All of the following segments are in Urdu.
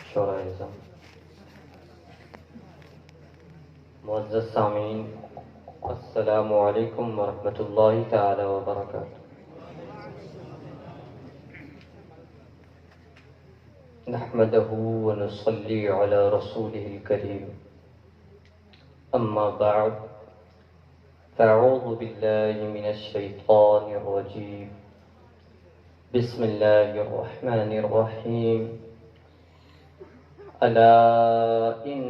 شورائے اعظم، معزز سامعین، السلام علیکم ورحمۃ اللہ تعالی وبرکاتہ۔ نحمده ونصلي على رسوله الكريم، أما بعد، فأعوذ بالله من الشيطان الرجيم، بسم الله الرحمن الرحيم، ألا إن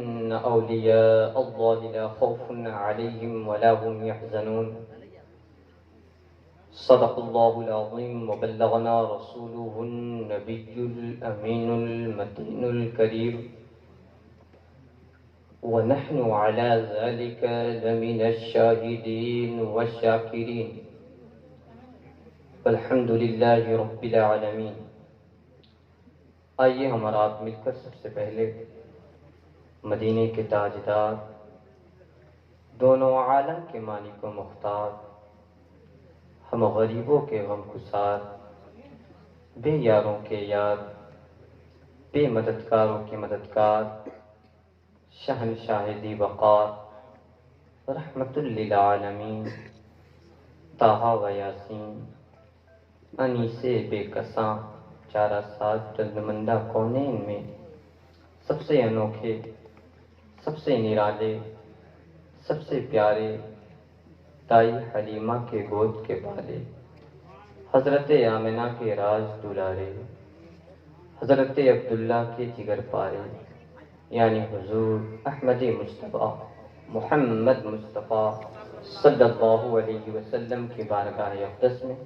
أولياء الله لا خوف عليهم ولا هم يحزنون، صدق الله العظيم وبلغنا رسوله النبي الأمين المتين الكريم، ونحن على ذلك لمن الشاهدين والشاكرين، والحمد لله رب العالمين۔ آئیے ہم اور آپ مل کر سب سے پہلے مدینے کے تاجدار، دونوں عالم کے مالک و مختار، ہم غریبوں کے غم گسار، بے یاروں کے یار، بے مددگاروں کے مددگار، شہنشاہ دی وقار، رحمت للعالمین، طٰہٰ و یاسین، انیس بے کساں، چارہ ساز رضامندہ کونین میں سب سے انوکھے، سب سے نرالے، سب سے پیارے دائی حلیمہ کے گود کے بالے، حضرت آمنہ کے راز دلارے، حضرت عبداللہ کے جگر پارے، یعنی حضور احمد مصطفیٰ محمد مصطفیٰ صلی اللہ علیہ وسلم کی بارگاہ اقدس میں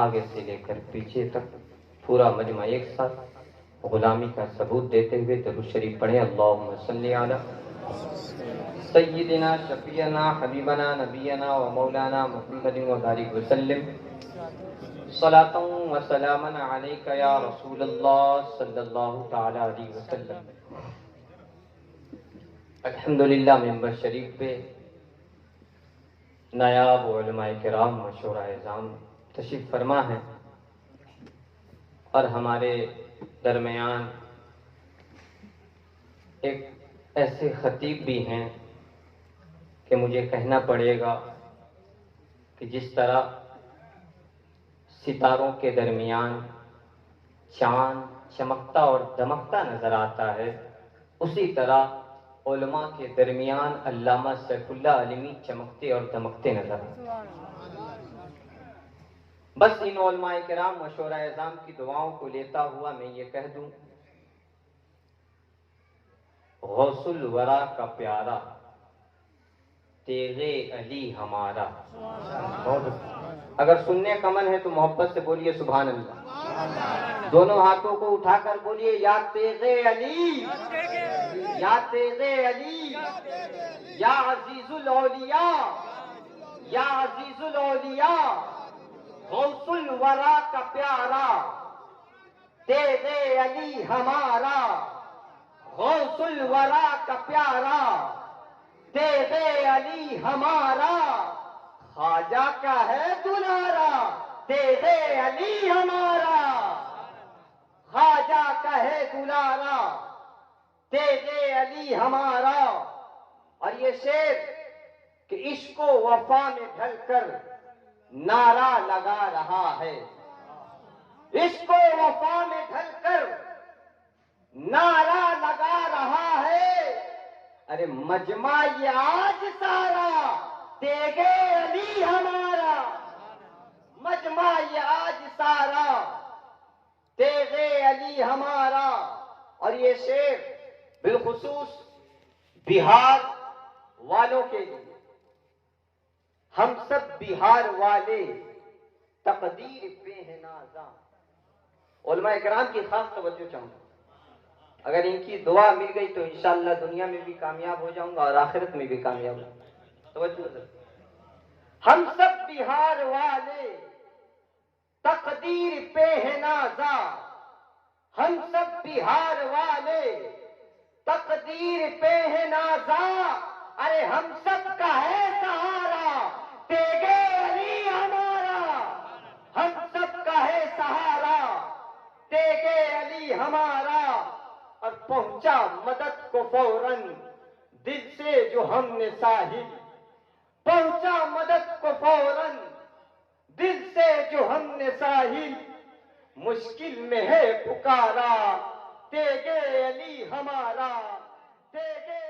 آگے سے لے کر پیچھے تک پورا مجمع ایک ساتھ غلامی کا ثبوت دیتے ہوئے درود شریف پڑھیں۔ اللہم صلی علی سیدنا شفیعنا حبیبنا نبینا و مولانا محمد و بارک وسلم، صلاۃ و سلاما علیک یا رسول اللہ صلی اللہ تعالی علیہ وسلم۔ الحمدللہ ممبر شریف پہ نایاب علماء کرام و شورائے اعظام تشریف فرما ہے، اور ہمارے درمیان ایک ایسے خطیب بھی ہیں کہ مجھے کہنا پڑے گا کہ جس طرح ستاروں کے درمیان چاند چمکتا اور دمکتا نظر آتا ہے، اسی طرح علماء کے درمیان علامہ سیف اللہ عالمی چمکتے اور دمکتے نظر آتے ہیں۔ بس ان علماء کرام و شورائے اعظام کی دعاؤں کو لیتا ہوا میں یہ کہہ دوں، غوث الورا کا پیارا تیغ علی ہمارا۔ اگر سننے کا من ہے تو محبت سے بولیے سبحان اللہ، دونوں ہاتھوں کو اٹھا کر بولیے یا تیغ علی، یا تیغ علی، یا عزیز الاولیاء، یا عزیز الاولیاء، غوث الورا کا پیارا تیغ علی ہمارا، غوث الورا کا پیارا تیغ علی ہمارا، خواجہ کا ہے دلارا تیغ علی ہمارا، خواجہ کا ہے دلارا تیغ علی ہمارا۔ اور یہ شعر کہ عشق و وفا میں ڈھل کر نعرہ لگا رہا ہے، عشق و وفا میں ڈھل کر نعرہ لگا رہا ہے، ارے مجمع یہ آج سارا تیغ علی ہمارا، مجمع یہ آج سارا تیغ علی ہمارا۔ اور یہ شعر بالخصوص بہار والوں کے لیے، ہم سب بہار والے تقدیر پہ ہیں نازاں۔ علماء کرام کی خاص توجہ چاہوں گا، اگر ان کی دعا مل گئی تو انشاءاللہ دنیا میں بھی کامیاب ہو جاؤں گا اور آخرت میں بھی کامیاب ہوں گا۔ توجہ ذرا، ہم سب بہار والے تقدیر پہ ہیں نازاں، ہم سب بہار والے تقدیر پہ ہیں نازاں، ارے ہم سب کا ہے سہارا تیغ علی ہمارا، ہم سب کا ہے سہارا تیغ علی ہمارا۔ اور پہنچا مدد کو فوراً دل سے جو ہم نے ساحل، پہنچا مدد کو فوراً دل سے جو ہم نے ساحل، مشکل میں ہے پکارا تیغ علی ہمارا، تیغ